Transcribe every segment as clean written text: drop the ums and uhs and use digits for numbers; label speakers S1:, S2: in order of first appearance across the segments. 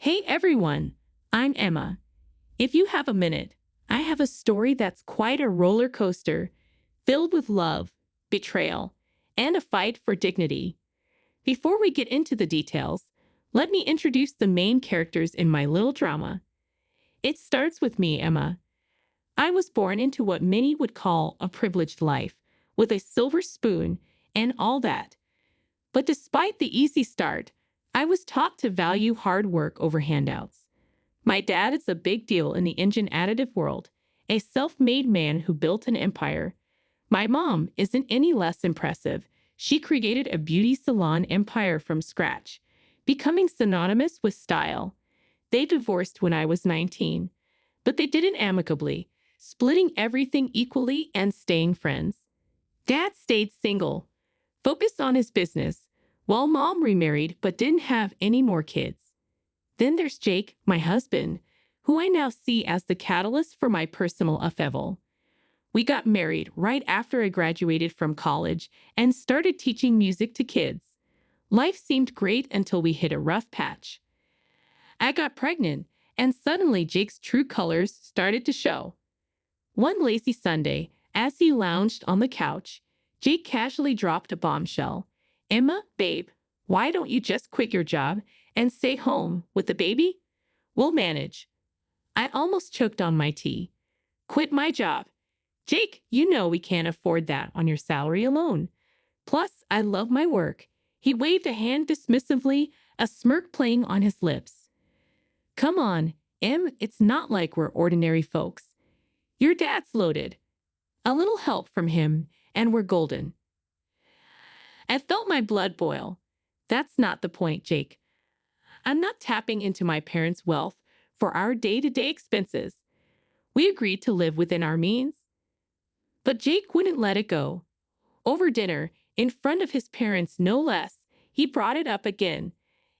S1: Hey everyone, I'm Emma. If you have a minute, I have a story that's quite a roller coaster, filled with love, betrayal, and a fight for dignity. Before we get into the details, let me introduce the main characters in my little drama. It starts with me, Emma. I was born into what many would call a privileged life, with a silver spoon and all that. But despite the easy start, I was taught to value hard work over handouts. My dad is a big deal in the engine additive world, a self-made man who built an empire. My mom isn't any less impressive. She created a beauty salon empire from scratch, becoming synonymous with style. They divorced when I was 19, but they did it amicably, splitting everything equally and staying friends. Dad stayed single, focused on his business, while mom remarried but didn't have any more kids. Then there's Jake, my husband, who I now see as the catalyst for my personal upheaval. We got married right after I graduated from college and started teaching music to kids. Life seemed great until we hit a rough patch. I got pregnant, and suddenly Jake's true colors started to show. One lazy Sunday, as he lounged on the couch, Jake casually dropped a bombshell. "Emma, babe, why don't you just quit your job and stay home with the baby? We'll manage." I almost choked on my tea. Quit my job? Jake, you know we can't afford that on your salary alone. Plus, I love my work. He waved a hand dismissively, a smirk playing on his lips. Come on, Em, it's not like we're ordinary folks. Your dad's loaded. A little help from him, and we're golden. I felt my blood boil. That's not the point, Jake. I'm not tapping into my parents' wealth for our day-to-day expenses. We agreed to live within our means. But Jake wouldn't let it go. Over dinner, in front of his parents no less, he brought it up again.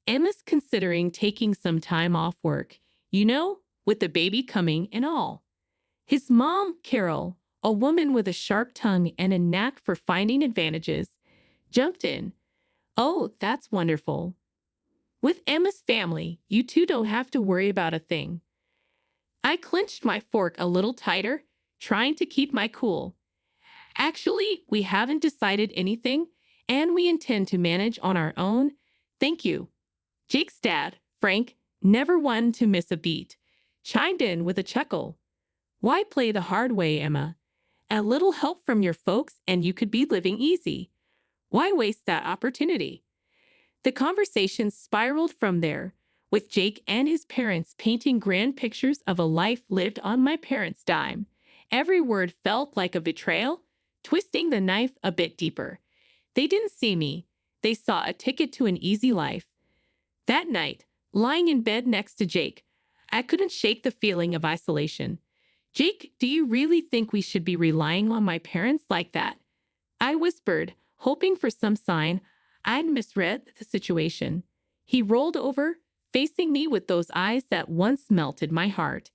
S1: Emma's considering taking some time off work, with the baby coming and all. His mom, Carol, a woman with a sharp tongue and a knack for finding advantages, jumped in. "Oh, that's wonderful. With Emma's family, you two don't have to worry about a thing." I clenched my fork a little tighter, trying to keep my cool. "Actually, we haven't decided anything, and we intend to manage on our own. Thank you." Jake's dad, Frank, never one to miss a beat, chimed in with a chuckle. "Why play the hard way, Emma? A little help from your folks and you could be living easy. Why waste that opportunity?" The conversation spiraled from there, with Jake and his parents painting grand pictures of a life lived on my parents' dime. Every word felt like a betrayal, twisting the knife a bit deeper. They didn't see me. They saw a ticket to an easy life. That night, lying in bed next to Jake, I couldn't shake the feeling of isolation. "Jake, do you really think we should be relying on my parents like that?" I whispered, hoping for some sign I'd misread the situation. He rolled over, facing me with those eyes that once melted my heart.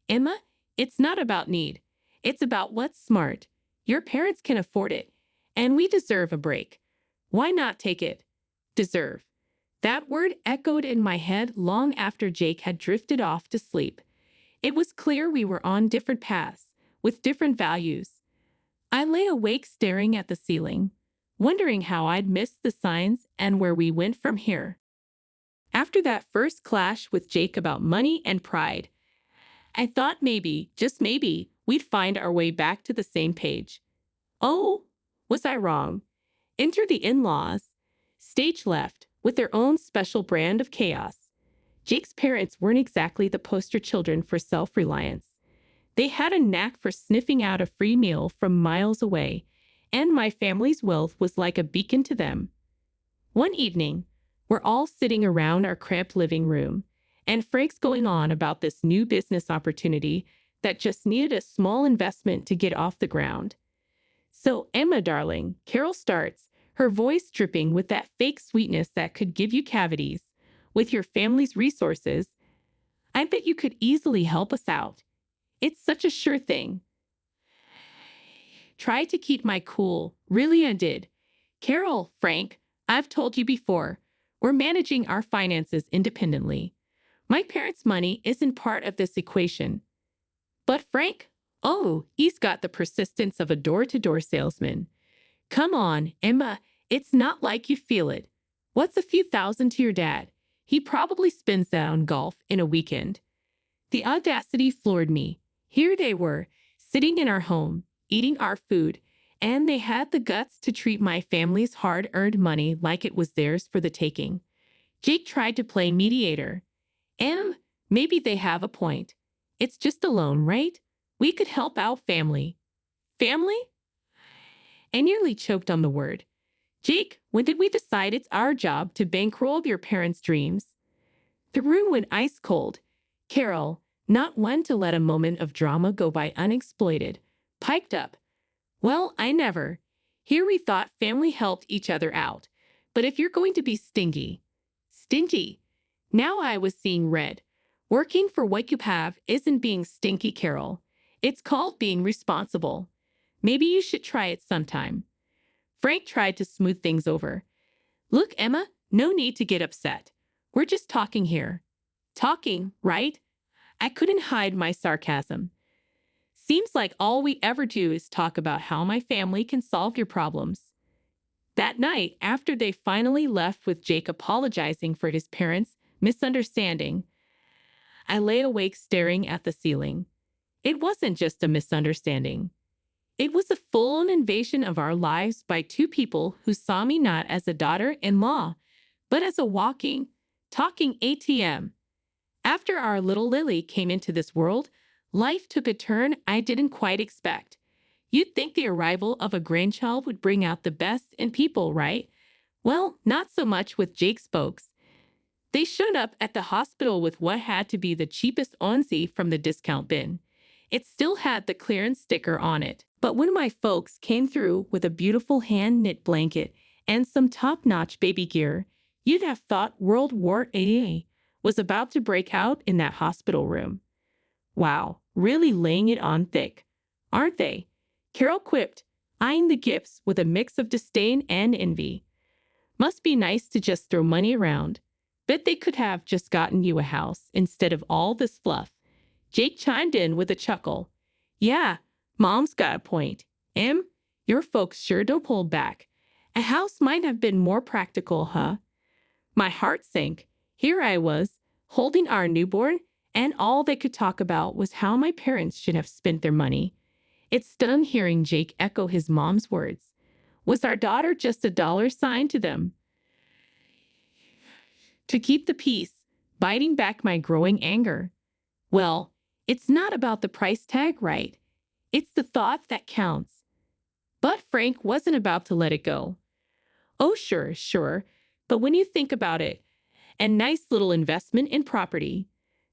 S1: "Emma, it's not about need. It's about what's smart. Your parents can afford it, and we deserve a break. Why not take it?" Deserve. That word echoed in my head long after Jake had drifted off to sleep. It was clear we were on different paths, with different values. I lay awake staring at the ceiling, wondering how I'd missed the signs and where we went from here. After that first clash with Jake about money and pride, I thought maybe, just maybe, we'd find our way back to the same page. Oh, was I wrong? Enter the in-laws. Stage left, with their own special brand of chaos. Jake's parents weren't exactly the poster children for self-reliance. They had a knack for sniffing out a free meal from miles away, and my family's wealth was like a beacon to them. One evening, we're all sitting around our cramped living room, and Frank's going on about this new business opportunity that just needed a small investment to get off the ground. "So, Emma, darling," Carol starts, her voice dripping with that fake sweetness that could give you cavities. "With your family's resources, I bet you could easily help us out. It's such a sure thing." Tried to keep my cool. Really, I did. "Carol, Frank, I've told you before, we're managing our finances independently. My parents' money isn't part of this equation. But Frank, oh, he's got the persistence of a door-to-door salesman. Come on, Emma, it's not like you feel it. What's a few thousand to your dad? He probably spends that on golf in a weekend. The audacity floored me. Here they were, sitting in our home, eating our food, and they had the guts to treat my family's hard-earned money like it was theirs for the taking. Jake tried to play mediator. Maybe they have a point. It's just a loan, right? We could help out family. Family? I nearly choked on the word. Jake, when did we decide it's our job to bankroll your parents' dreams? The room went ice cold. Carol, not one to let a moment of drama go by unexploited, piped up. Well, I never. Here we thought family helped each other out. But if you're going to be stingy. Now I was seeing red. Working for what you have isn't being stinky, Carol. It's called being responsible. Maybe you should try it sometime. Frank tried to smooth things over. Look, Emma, no need to get upset. We're just talking here. Talking, right? I couldn't hide my sarcasm. Seems like all we ever do is talk about how my family can solve your problems. That night, after they finally left with Jake apologizing for his parents' misunderstanding, I lay awake staring at the ceiling. It wasn't just a misunderstanding. It was a full-on invasion of our lives by two people who saw me not as a daughter-in-law, but as a walking, talking ATM. After our little Lily came into this world, life took a turn I didn't quite expect. You'd think the arrival of a grandchild would bring out the best in people, right? Well, not so much with Jake's folks. They showed up at the hospital with what had to be the cheapest onesie from the discount bin. It still had the clearance sticker on it. But when my folks came through with a beautiful hand-knit blanket and some top-notch baby gear, you'd have thought World War AA was about to break out in that hospital room. Wow, really laying it on thick, aren't they? Carol quipped, eyeing the gifts with a mix of disdain and envy. Must be nice to just throw money around. Bet they could have just gotten you a house instead of all this fluff. Jake chimed in with a chuckle. Yeah, Mom's got a point. Your folks sure don't hold back. A house might have been more practical, huh? My heart sank. Here I was, holding our newborn, and all they could talk about was how my parents should have spent their money. It stunned hearing Jake echo his mom's words. Was our daughter just a dollar sign to them? To keep the peace, biting back my growing anger. Well, it's not about the price tag, right? It's the thought that counts. But Frank wasn't about to let it go. Oh, sure. But when you think about it, a nice little investment in property,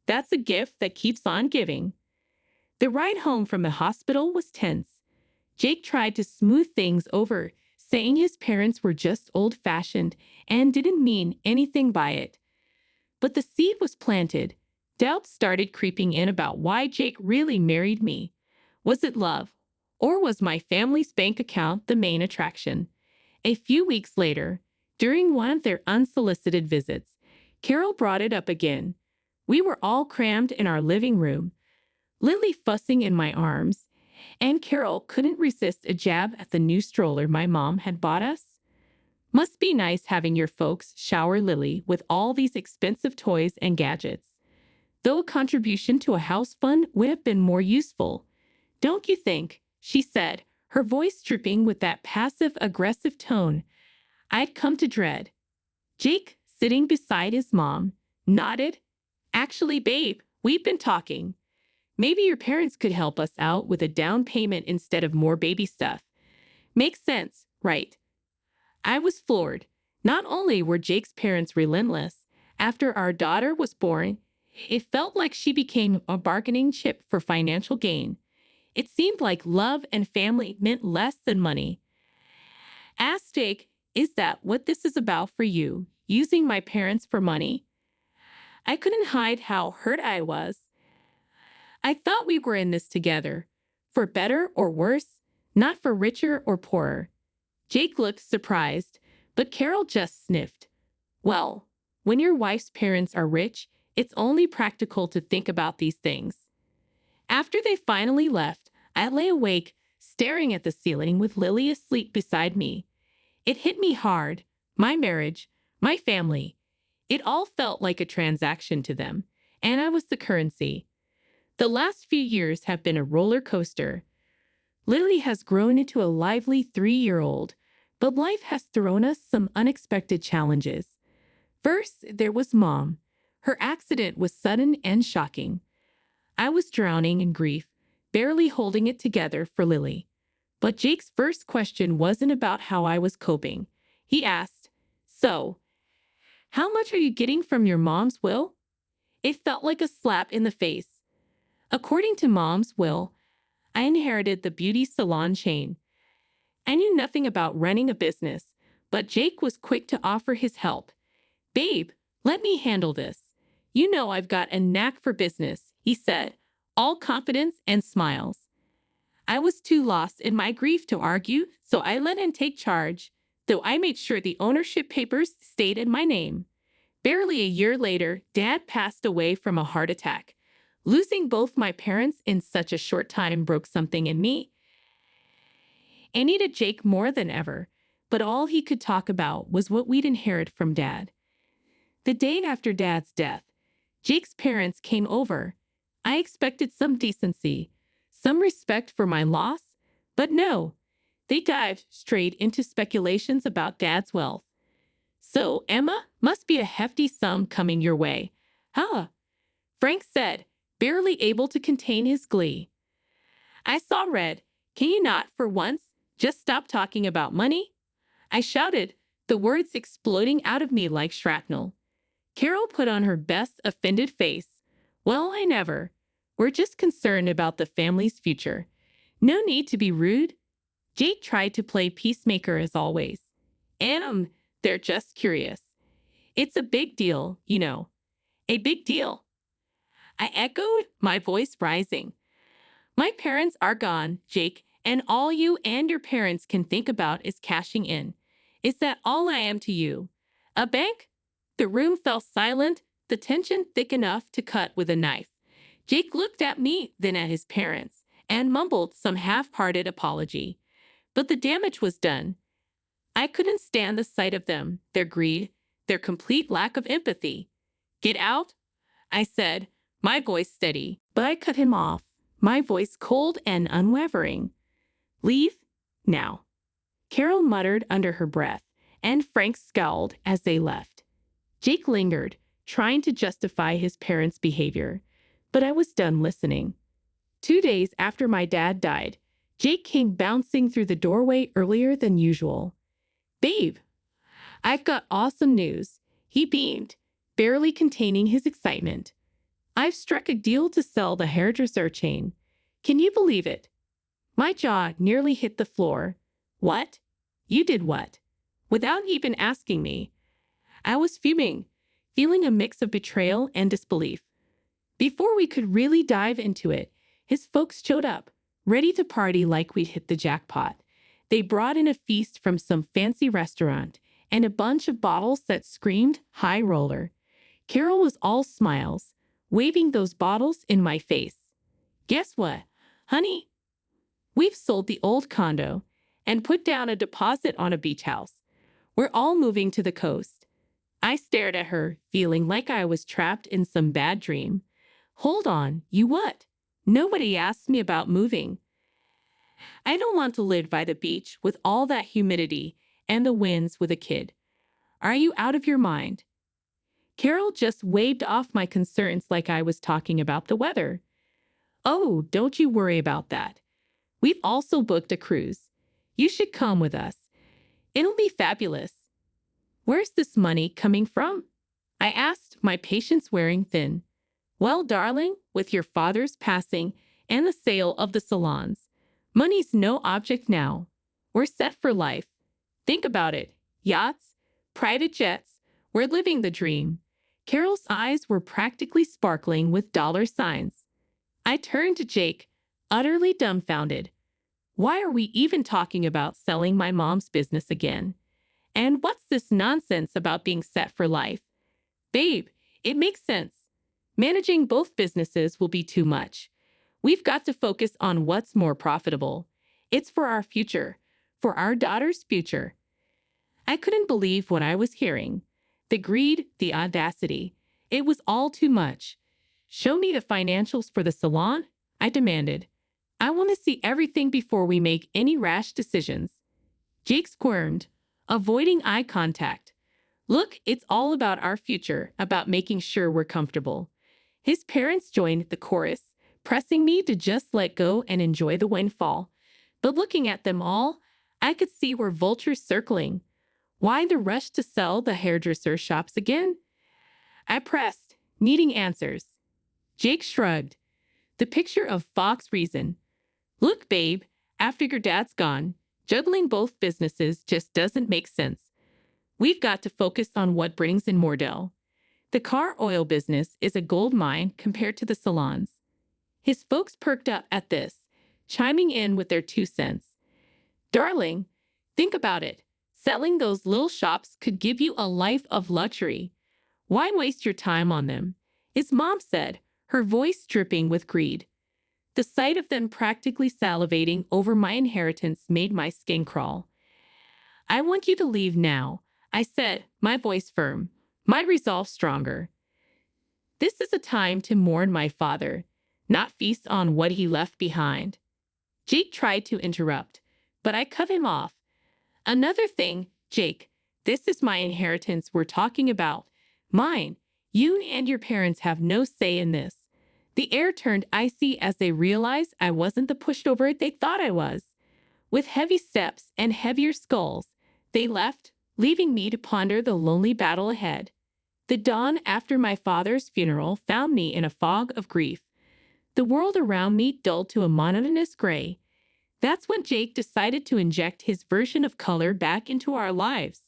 S1: that's a gift that keeps on giving. The ride home from the hospital was tense. Jake tried to smooth things over, saying his parents were just old-fashioned and didn't mean anything by it. But the seed was planted. Doubts started creeping in about why Jake really married me. Was it love? Or was my family's bank account the main attraction? A few weeks later, during one of their unsolicited visits, Carol brought it up again. We were all crammed in our living room, Lily fussing in my arms, and Carol couldn't resist a jab at the new stroller my mom had bought us. Must be nice having your folks shower Lily with all these expensive toys and gadgets. Though a contribution to a house fund would have been more useful. Don't you think? She said, her voice dripping with that passive-aggressive tone I'd come to dread. Jake, sitting beside his mom, nodded. Actually, babe, we've been talking. Maybe your parents could help us out with a down payment instead of more baby stuff. Makes sense, right? I was floored. Not only were Jake's parents relentless, after our daughter was born, it felt like she became a bargaining chip for financial gain. It seemed like love and family meant less than money. Asked Jake, is that what this is about for you, using my parents for money? I couldn't hide how hurt I was. I thought we were in this together, for better or worse, not for richer or poorer. Jake looked surprised, but Carol just sniffed. Well, when your wife's parents are rich, It's only practical to think about these things. After they finally left, I lay awake, staring at the ceiling with Lily asleep beside me. It hit me hard. My marriage, my family. It all felt like a transaction to them, and I was the currency. The last few years have been a roller coaster. Lily has grown into a lively 3-year-old, but life has thrown us some unexpected challenges. First, there was Mom. Her accident was sudden and shocking. I was drowning in grief, barely holding it together for Lily. But Jake's first question wasn't about how I was coping. He asked, "So, how much are you getting from your mom's will?" It felt like a slap in the face. According to Mom's will, I inherited the beauty salon chain. I knew nothing about running a business, but Jake was quick to offer his help. "Babe, let me handle this. You know I've got a knack for business," he said, all confidence and smiles. I was too lost in my grief to argue, so I let him take charge, though I made sure the ownership papers stayed in my name. Barely a year later, Dad passed away from a heart attack. Losing both my parents in such a short time broke something in me. I needed Jake more than ever, but all he could talk about was what we'd inherited from Dad. The day after Dad's death, Jake's parents came over. I expected some decency, some respect for my loss, but no, they dived straight into speculations about Dad's wealth. "So, Emma, must be a hefty sum coming your way." "Huh," Frank said, barely able to contain his glee. I saw red. "Can you not, for once, just stop talking about money?" I shouted, the words exploding out of me like shrapnel. Carol put on her best offended face. "Well, I never. We're just concerned about the family's future. No need to be rude." Jake tried to play peacemaker as always. They're just curious. It's a big deal, you know." "A big deal?" I echoed, my voice rising. "My parents are gone, Jake, and all you and your parents can think about is cashing in. Is that all I am to you? A bank?" The room fell silent, the tension thick enough to cut with a knife. Jake looked at me, then at his parents, and mumbled some half-hearted apology. But the damage was done. I couldn't stand the sight of them, their greed, their complete lack of empathy. "Get out," I said, my voice steady, but I cut him off, my voice cold and unwavering. "Leave now," Carol muttered under her breath, and Frank scowled as they left. Jake lingered, trying to justify his parents' behavior, but I was done listening. 2 days after my dad died, Jake came bouncing through the doorway earlier than usual. "Babe, I've got awesome news," he beamed, barely containing his excitement. "I've struck a deal to sell the hairdresser chain. Can you believe it?" My jaw nearly hit the floor. "What? You did what?" Without even asking me. I was fuming, feeling a mix of betrayal and disbelief. Before we could really dive into it, his folks showed up, ready to party like we'd hit the jackpot. They brought in a feast from some fancy restaurant and a bunch of bottles that screamed high roller. Carol was all smiles, waving those bottles in my face. "Guess what, honey? We've sold the old condo and put down a deposit on a beach house. We're all moving to the coast." I stared at her, feeling like I was trapped in some bad dream. "Hold on, you what? Nobody asked me about moving. I don't want to live by the beach with all that humidity and the winds with a kid. Are you out of your mind?" Carol just waved off my concerns like I was talking about the weather. "Oh, don't you worry about that. We've also booked a cruise. You should come with us. It'll be fabulous." "Where's this money coming from?" I asked, my patience wearing thin. "Well, darling, with your father's passing and the sale of the salons, money's no object now. We're set for life. Think about it. Yachts, private jets. We're living the dream." Carol's eyes were practically sparkling with dollar signs. I turned to Jake, utterly dumbfounded. Why are we even talking about selling my mom's business again? And what's this nonsense about being set for life? "Babe, it makes sense. Managing both businesses will be too much. We've got to focus on what's more profitable. It's for our future, for our daughter's future. I couldn't believe what I was hearing. The greed, the audacity. It was all too much. Show me the financials for the salon, I demanded. I want to see everything before we make any rash decisions. Jake squirmed, avoiding eye contact. Look, it's all about our future, about making sure we're comfortable. His parents joined the chorus, pressing me to just let go and enjoy the windfall. But looking at them all, I could see where vultures circling. Why the rush to sell the hairdresser shops again? I pressed, needing answers. Jake shrugged. The picture of Fox reason. Look, babe, after your dad's gone, juggling both businesses just doesn't make sense. We've got to focus on what brings in more dough. The car oil business is a gold mine compared to the salons. His folks perked up at this, chiming in with their 2 cents. Darling, think about it. Selling those little shops could give you a life of luxury. Why waste your time on them? His mom said, her voice dripping with greed. The sight of them practically salivating over my inheritance made my skin crawl. I want you to leave now, I said, my voice firm, my resolve stronger. This is a time to mourn my father, not feast on what he left behind. Jake tried to interrupt, but I cut him off. Another thing, Jake, this is my inheritance we're talking about. Mine. You and your parents have no say in this. The air turned icy as they realized I wasn't the pushover they thought I was. With heavy steps and heavier skulls, they left, leaving me to ponder the lonely battle ahead. The dawn after my father's funeral found me in a fog of grief. The world around me dulled to a monotonous gray. That's when Jake decided to inject his version of color back into our lives.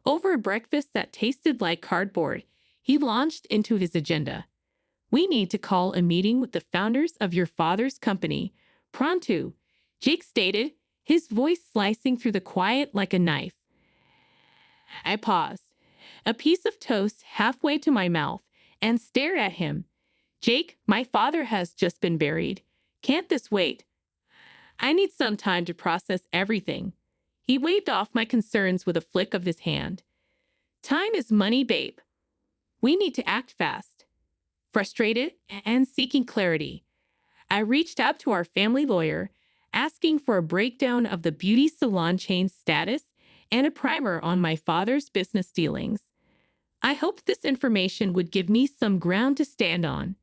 S1: Over a breakfast that tasted like cardboard, he launched into his agenda. We need to call a meeting with the founders of your father's company. Pronto, Jake stated, his voice slicing through the quiet like a knife. I paused, a piece of toast halfway to my mouth, and stared at him. Jake, my father has just been buried. Can't this wait? I need some time to process everything. He waved off my concerns with a flick of his hand. Time is money, babe. We need to act fast. Frustrated and seeking clarity, I reached out to our family lawyer, asking for a breakdown of the beauty salon chain's status and a primer on my father's business dealings. I hoped this information would give me some ground to stand on.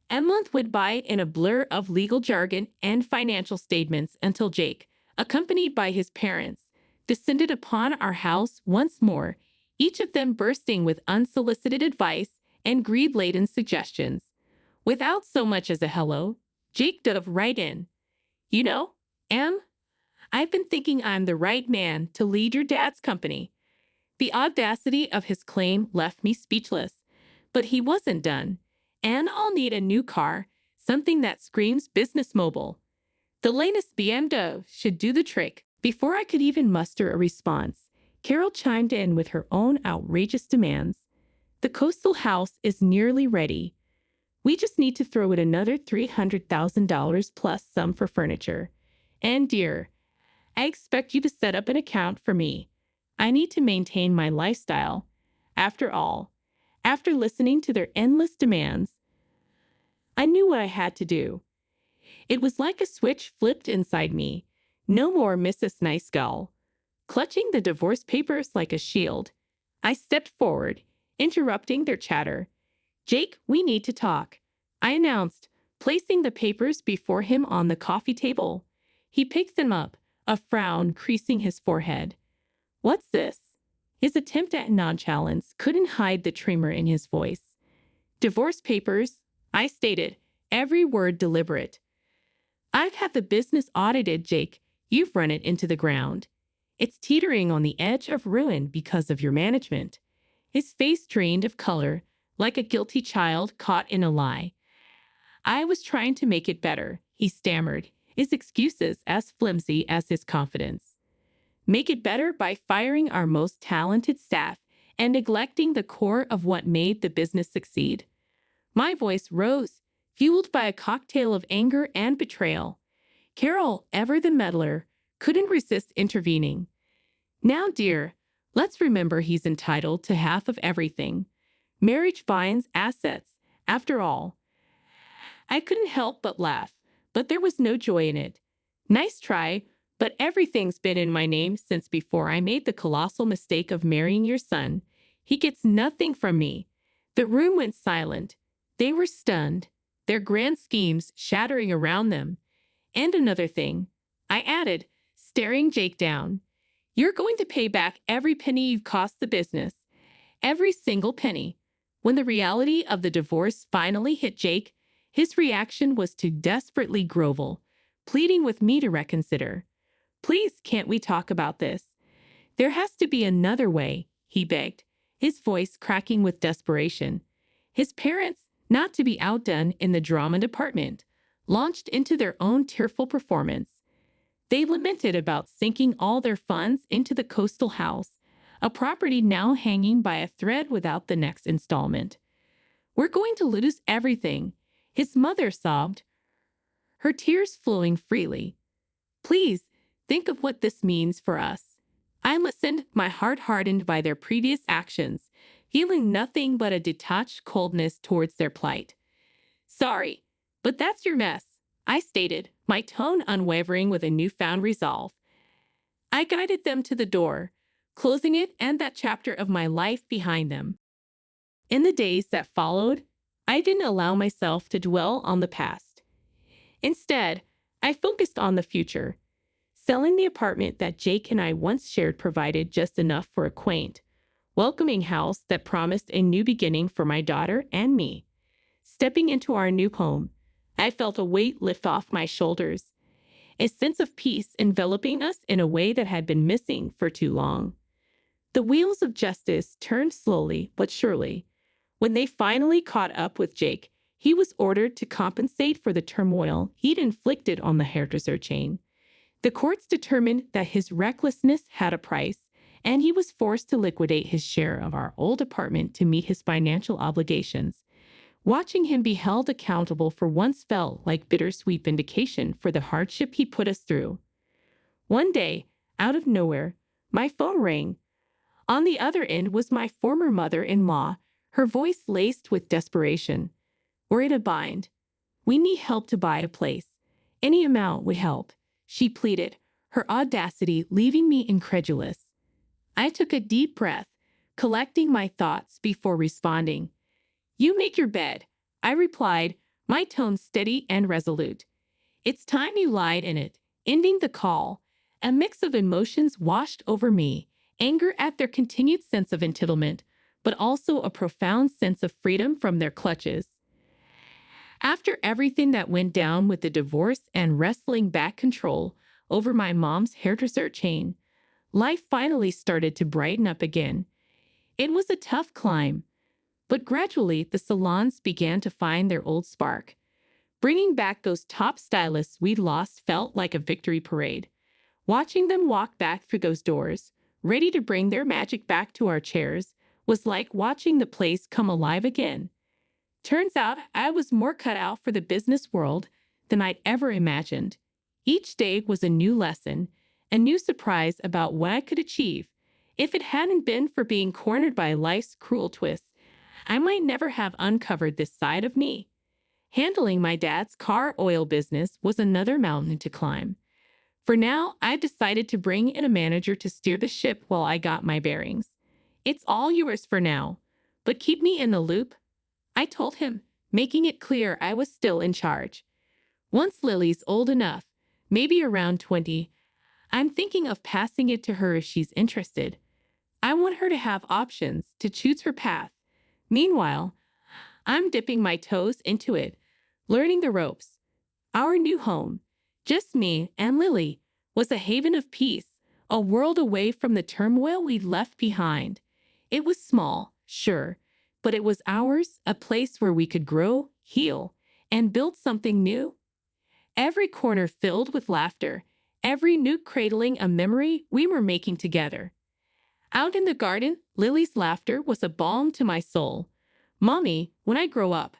S1: A month went by in a blur of legal jargon and financial statements until Jake, accompanied by his parents, descended upon our house once more, each of them bursting with unsolicited advice and greed-laden suggestions. Without so much as a hello, Jake dove right in. You know, Em, I've been thinking I'm the right man to lead your dad's company. The audacity of his claim left me speechless, but he wasn't done. And I'll need a new car, something that screams business mobile. The latest BMW should do the trick. Before I could even muster a response, Carol chimed in with her own outrageous demands. The coastal house is nearly ready. We just need to throw in another $300,000 plus some for furniture. And dear, I expect you to set up an account for me. I need to maintain my lifestyle. After all, after listening to their endless demands, I knew what I had to do. It was like a switch flipped inside me. No more Mrs. Nice Gal. Clutching the divorce papers like a shield, I stepped forward, interrupting their chatter. Jake, we need to talk, I announced, placing the papers before him on the coffee table. He picked them up, a frown creasing his forehead. What's this? His attempt at nonchalance couldn't hide the tremor in his voice. Divorce papers, I stated, every word deliberate. I've had the business audited, Jake. You've run it into the ground. It's teetering on the edge of ruin because of your management. His face drained of color, like a guilty child caught in a lie. I was trying to make it better, he stammered, his excuses as flimsy as his confidence. Make it better by firing our most talented staff and neglecting the core of what made the business succeed. My voice rose, fueled by a cocktail of anger and betrayal. Carol, ever the meddler, couldn't resist intervening. Now, dear, let's remember he's entitled to half of everything. Marriage binds assets, after all. I couldn't help but laugh, but there was no joy in it. Nice try, but everything's been in my name since before I made the colossal mistake of marrying your son. He gets nothing from me. The room went silent. They were stunned, their grand schemes shattering around them. And another thing, I added, staring Jake down. You're going to pay back every penny you've cost the business. Every single penny. When the reality of the divorce finally hit Jake, his reaction was to desperately grovel, pleading with me to reconsider. Please, can't we talk about this? There has to be another way, he begged, his voice cracking with desperation. His parents, not to be outdone in the drama department, launched into their own tearful performance. They lamented about sinking all their funds into the coastal house, a property now hanging by a thread without the next installment. We're going to lose everything, his mother sobbed, her tears flowing freely. Please, think of what this means for us. I listened, my heart hardened by their previous actions, feeling nothing but a detached coldness towards their plight. Sorry, but that's your mess, I stated, my tone unwavering with a newfound resolve. I guided them to the door, closing it and that chapter of my life behind them. In the days that followed, I didn't allow myself to dwell on the past. Instead, I focused on the future. Selling the apartment that Jake and I once shared provided just enough for a quaint, welcoming house that promised a new beginning for my daughter and me. Stepping into our new home, I felt a weight lift off my shoulders, a sense of peace enveloping us in a way that had been missing for too long. The wheels of justice turned slowly but surely. When they finally caught up with Jake, he was ordered to compensate for the turmoil he'd inflicted on the hairdresser chain. The courts determined that his recklessness had a price, and he was forced to liquidate his share of our old apartment to meet his financial obligations. Watching him be held accountable for once felt like bittersweet vindication for the hardship he put us through. One day, out of nowhere, my phone rang. On the other end was my former mother-in-law, her voice laced with desperation. We're in a bind. We need help to buy a place. Any amount would help, she pleaded, her audacity leaving me incredulous. I took a deep breath, collecting my thoughts before responding. You make your bed, I replied, my tone steady and resolute. It's time you lied in it. Ending the call, a mix of emotions washed over me, anger at their continued sense of entitlement, but also a profound sense of freedom from their clutches. After everything that went down with the divorce and wrestling back control over my mom's hairdresser chain, life finally started to brighten up again. It was a tough climb, but gradually the salons began to find their old spark. Bringing back those top stylists we'd lost felt like a victory parade. Watching them walk back through those doors, ready to bring their magic back to our chairs, was like watching the place come alive again. Turns out I was more cut out for the business world than I'd ever imagined. Each day was a new lesson, a new surprise about what I could achieve. If it hadn't been for being cornered by life's cruel twists, I might never have uncovered this side of me. Handling my dad's car oil business was another mountain to climb. For now, I've decided to bring in a manager to steer the ship while I got my bearings. It's all yours for now, but keep me in the loop, I told him, making it clear I was still in charge. Once Lily's old enough, maybe around 20, I'm thinking of passing it to her if she's interested. I want her to have options, to choose her path. Meanwhile, I'm dipping my toes into it, learning the ropes. Our new home, just me and Lily, was a haven of peace, a world away from the turmoil we'd left behind. It was small, sure, but it was ours, a place where we could grow, heal, and build something new. Every corner filled with laughter, every nook cradling a memory we were making together. Out in the garden, Lily's laughter was a balm to my soul. Mommy, when I grow up,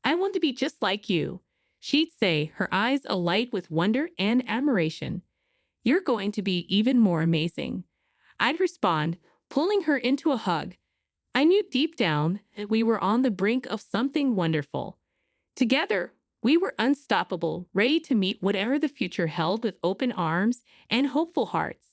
S1: I want to be just like you. She'd say, her eyes alight with wonder and admiration. You're going to be even more amazing. I'd respond, pulling her into a hug. I knew deep down that we were on the brink of something wonderful. Together, we were unstoppable, ready to meet whatever the future held with open arms and hopeful hearts.